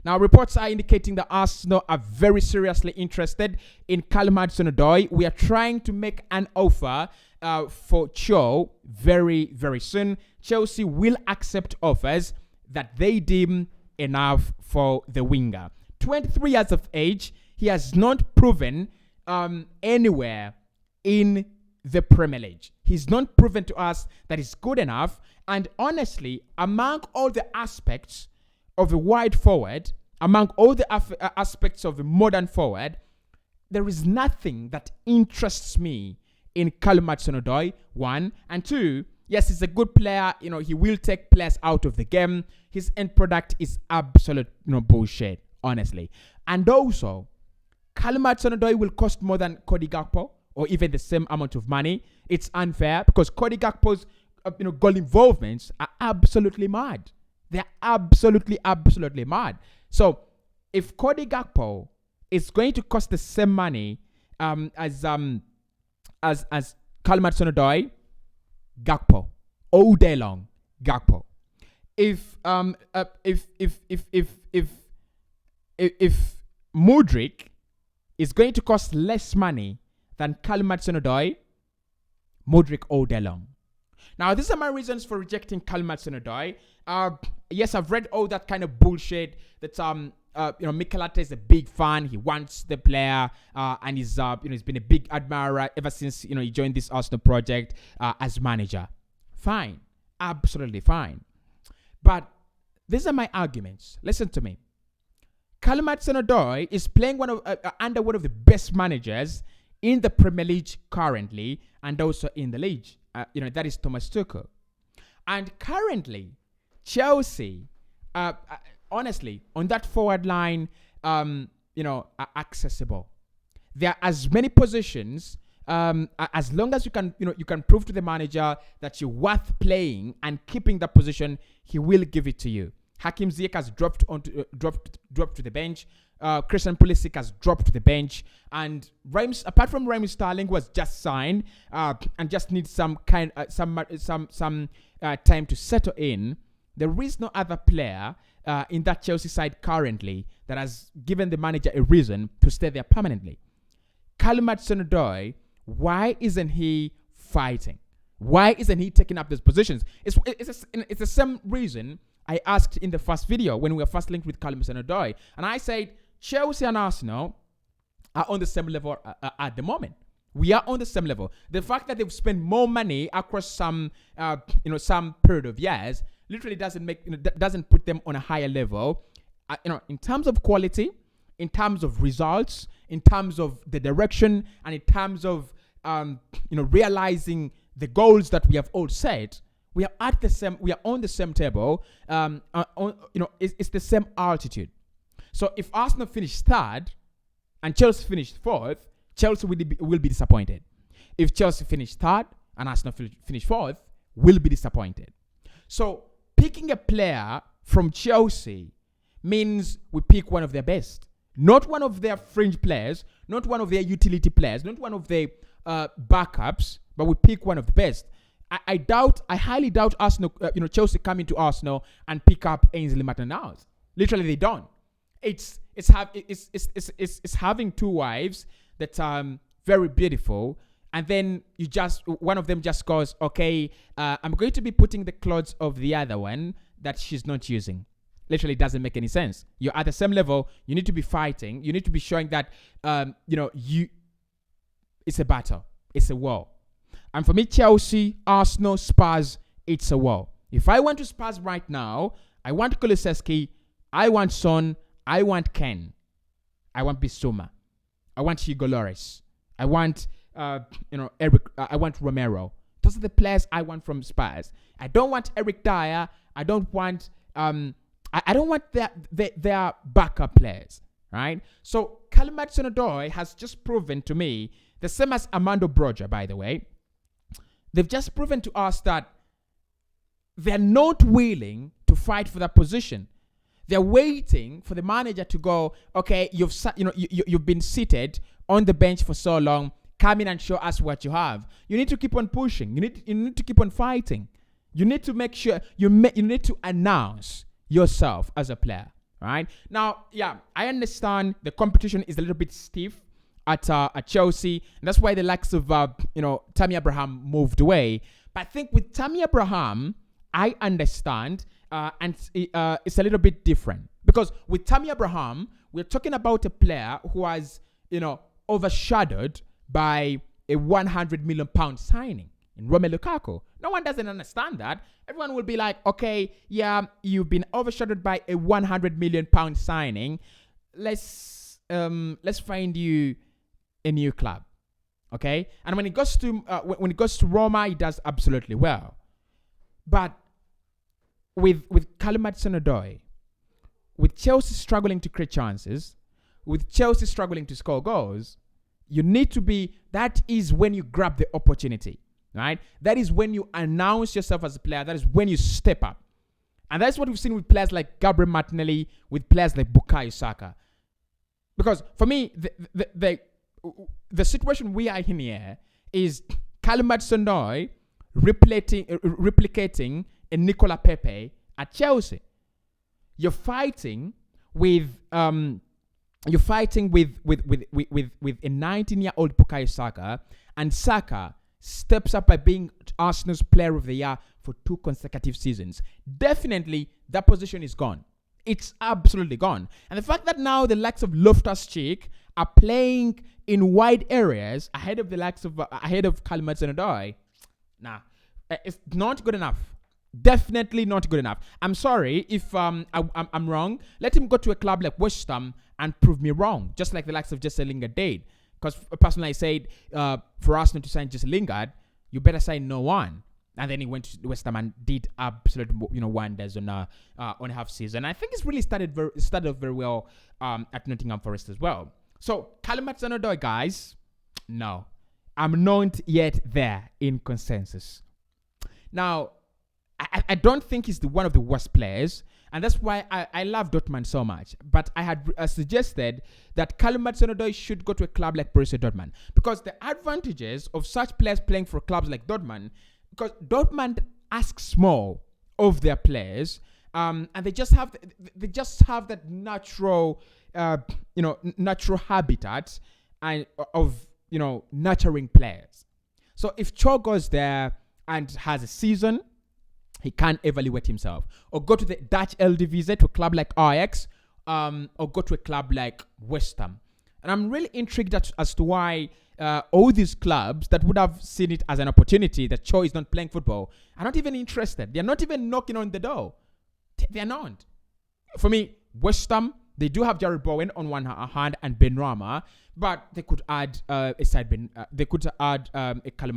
Now, reports are indicating that Arsenal are very seriously interested in Calum Hudson-Odoi. We are trying to make an offer for Cho very, very soon. Chelsea will accept offers that they deem enough for the winger. 23 years of age, he has not proven anywhere in the Premier League. He's not proven to us that he's good enough. And honestly, among all the aspects of a wide forward, among all the aspects of a modern forward, there is nothing that interests me in Calum Hudson-Odoi, one. And two, yes, he's a good player. He will take players out of the game. His end product is absolute bullshit, honestly. And also, Calum Hudson-Odoi will cost more than Cody Gakpo, or even the same amount of money. It's unfair because Cody Gakpo's goal involvements are absolutely mad. They're absolutely mad. So if Cody Gakpo is going to cost the same money as Calum Hudson-Odoi, Gakpo all day long, Gakpo. If Mudryk is going to cost less money than Calum Hudson-Odoi, Mudryk all day long. Now, these are my reasons for rejecting Calum Hudson-Odoi. Yes, I've read all that kind of bullshit that Mikel Arteta is a big fan. He wants the player, and he's been a big admirer ever since he joined this Arsenal project as manager. Fine, absolutely fine. But these are my arguments. Listen to me. Calum Hudson-Odoi is playing under one of the best managers in the Premier League currently, and also in the league. That is Thomas Tuchel. And currently, Chelsea, honestly, on that forward line, are accessible. There are as many positions, as long as you can prove to the manager that you're worth playing and keeping that position, he will give it to you. Hakim Ziyech has dropped to the bench. Christian Pulisic has dropped to the bench, and apart from Raheem Sterling, who was just signed and just needs some time to settle in, there is no other player in that Chelsea side currently that has given the manager a reason to stay there permanently. Calum Hudson-Odoi, why isn't he fighting? Why isn't he taking up those positions? It's the same reason I asked in the first video when we were first linked with Calum Hudson-Odoi, and I said Chelsea and Arsenal are on the same level at the moment. We are on the same level. The fact that they've spent more money across some period of years literally doesn't put them on a higher level. In terms of quality, in terms of results, in terms of the direction, and in terms of realizing the goals that we have all set. We are on the same table. It's the same altitude. So if Arsenal finish third and Chelsea finish fourth, Chelsea will be disappointed. If Chelsea finish third and Arsenal finish fourth, will be disappointed. So picking a player from Chelsea means we pick one of their best, not one of their fringe players, not one of their utility players, not one of their backups, but we pick one of the best. I highly doubt Arsenal, Chelsea come into Arsenal and pick up Ainsley Maitland-Niles. Literally, they don't. It's having two wives that are very beautiful, and then one of them just goes, okay, I'm going to be putting the clothes of the other one that she's not using. Literally doesn't make any sense. You're at the same level. You need to be fighting. You need to be showing that it's a battle. It's a war. And for me, Chelsea, Arsenal, Spurs, it's a war. If I went to Spurs right now, I want Kulusevski, I want Son, I want Ken, I want Bissouma, I want Hugo Lloris, I want Eric, I want Romero. Those are the players I want from Spurs. I don't want Eric Dyer. I don't want I don't want their backup players, right? So Calum Hudson-Odoi has just proven to me, the same as Armando Broja, by the way. They've just proven to us that they're not willing to fight for that position. They're waiting for the manager to go, okay, you've been seated on the bench for so long. Come in and show us what you have. You need to keep on pushing. You need to keep on fighting. You need to make sure you need to announce yourself as a player. Right now, yeah, I understand the competition is a little bit stiff at Chelsea, and that's why the likes of Tammy Abraham moved away. But I think with Tammy Abraham, I understand, and it's a little bit different because with Tammy Abraham, we're talking about a player who was overshadowed by a 100 million pound signing in Romelu Lukaku. No one doesn't understand that. Everyone will be like, okay, yeah, you've been overshadowed by a 100 million pound signing. Let's find you a new club, okay? And when it goes to Roma, he does absolutely well. But with Calum Odoi, with Chelsea struggling to create chances, with Chelsea struggling to score goals, you need to be. That is when you grab the opportunity. Right? That is when you announce yourself as a player. That is when you step up. And that's what we've seen with players like Gabriel Martinelli, with players like Bukayo Saka. Because for me, the situation we are in here is Calum Hudson-Odoi replicating a Nicola Pepe at Chelsea. You're fighting with a 19-year-old Bukayo Saka, and Saka steps up by being Arsenal's Player of the Year for 2 consecutive seasons. Definitely, that position is gone. It's absolutely gone. And the fact that now the likes of Loftus-Cheek are playing in wide areas ahead of Calum Hudson-Odoi, it's not good enough. Definitely not good enough. I'm sorry if I'm wrong. Let him go to a club like West Ham and prove me wrong, just like the likes of Jesse Lingard did. Because personally, I said for Arsenal to sign just Lingard, you better sign no one. And then he went to West Ham and did absolute wonders on half season. I think it's really started off very well at Nottingham Forest as well. So Calum Hudson-Odoi, guys, no, I'm not yet there in consensus. Now, I don't think he's one of the worst players. And that's why I love Dortmund so much. But I had suggested that Calum Hudson-Odoi should go to a club like Borussia Dortmund. Because the advantages of such players playing for clubs like Dortmund, because Dortmund asks more of their players, and they just have that natural, natural habitat of nurturing players. So if Cho goes there and has a season, he can't evaluate himself. Or go to the Dutch Eredivisie, to a club like Ajax, or go to a club like West Ham. And I'm really intrigued as to why all these clubs that would have seen it as an opportunity that Cho is not playing football are not even interested. They're not even knocking on the door. They're not. For me, West Ham, they do have Jared Bowen on one hand and Ben Rama, but they could add a Calum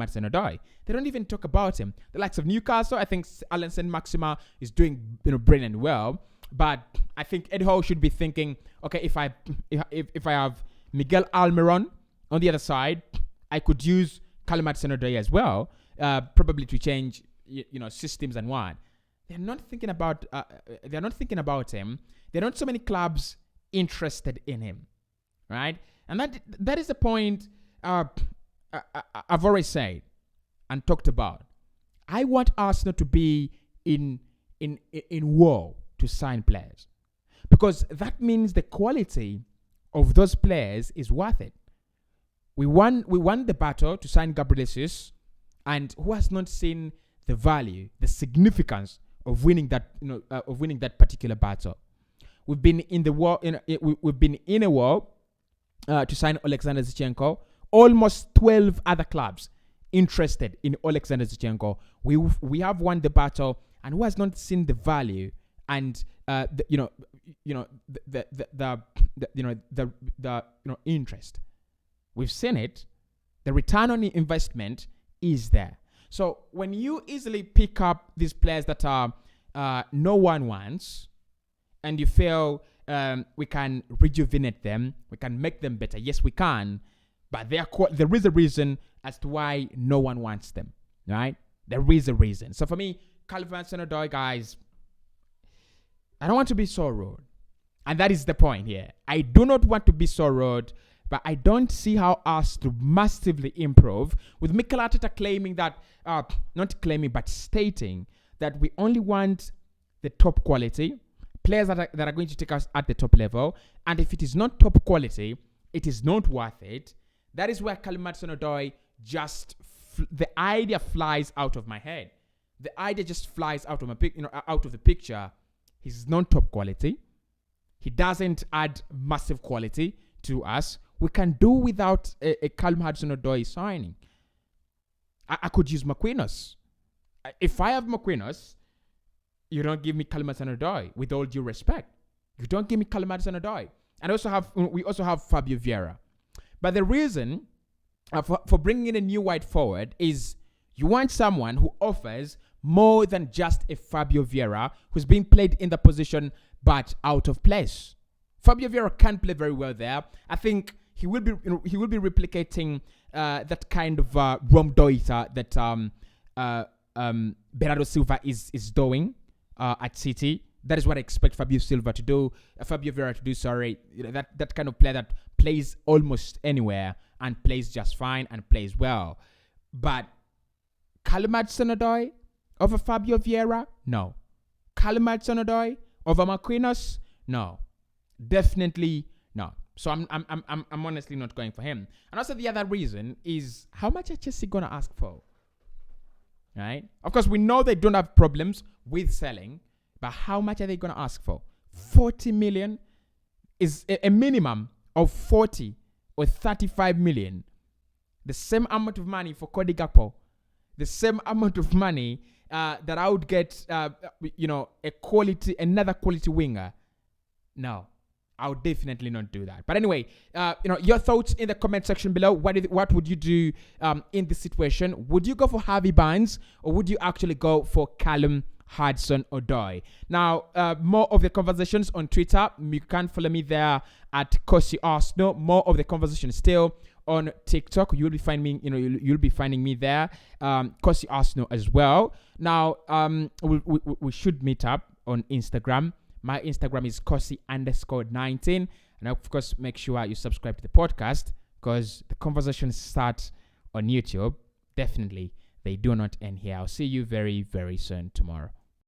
Hudson-Odoi. They don't even talk about him. The likes of Newcastle, I think Alan Saint-Maximin is doing brilliant well, but I think Ed Howe should be thinking, okay, if I have Miguel Almiron on the other side, I could use Calum Hudson-Odoi as well, probably to change systems and what. They're not thinking about him. There are not so many clubs interested in him, right? And that is the point I've already said and talked about. I want Arsenal to be in war to sign players, because that means the quality of those players is worth it. We won the battle to sign Gabriel Jesus, and who has not seen the value, the significance of winning that particular battle? We've been in the war. We've been in a war to sign Alexander Zinchenko. Almost 12 other clubs interested in Alexander Zinchenko. We have won the battle, and who has not seen the value and the interest? We've seen it. The return on the investment is there. So when you easily pick up these players that are no one wants, and you feel we can rejuvenate them, we can make them better. Yes, we can, but there is a reason as to why no one wants them, right? There is a reason. So for me, Calum Hudson-Odoi, guys, I don't want to be so rude, and that is the point here. I do not want to be so rude, but I don't see how us to massively improve with Mikel Arteta claiming that, not claiming, but stating that we only want the top quality players that are going to take us at the top level. And if it is not top quality, it is not worth it. That is where Calum Odoi the idea flies out of my head. The idea just flies out of out of the picture. He's not top quality. He doesn't add massive quality to us. We can do without a Calum Hudson-Odoi signing. I could use Marquinhos. If I have Marquinhos, you don't give me Calum Hudson-Odoi, with all due respect. You don't give me Calum Hudson-Odoi. And we also have Fabio Vieira. But the reason for bringing in a new wide forward is you want someone who offers more than just a Fabio Vieira who's being played in the position but out of place. Fabio Vieira can play very well there. I think he will be replicating that kind of Romdoita that Bernardo Silva is doing at City. That is what I expect Fabio Vieira to do. That kind of player that plays almost anywhere and plays just fine and plays well. But Calum Hudson-Odoi over Fabio Vieira? No. Calum Hudson-Odoi over Marquinhos? No. Definitely no. So I'm honestly not going for him. And also the other reason is, how much are Chelsea gonna ask for? Right? Of course, we know they don't have problems with selling, but how much are they gonna ask for? 40 million is a minimum of 40 or 35 million. The same amount of money for Cody Gakpo. The same amount of money that I would get, another quality winger. No, I would definitely not do that. But anyway, your thoughts in the comment section below. What would you do in this situation? Would you go for Harvey Barnes, or would you actually go for Calum Hudson-Odoi? Now, more of the conversations on Twitter. You can follow me there at Cossy Arsenal. More of the conversation still on TikTok. You'll be finding me there, Cossy Arsenal as well. Now, we should meet up on Instagram. My Instagram is Cossy_19. And of course, make sure you subscribe to the podcast, because the conversations start on YouTube. Definitely, they do not end here. I'll see you very, very soon tomorrow.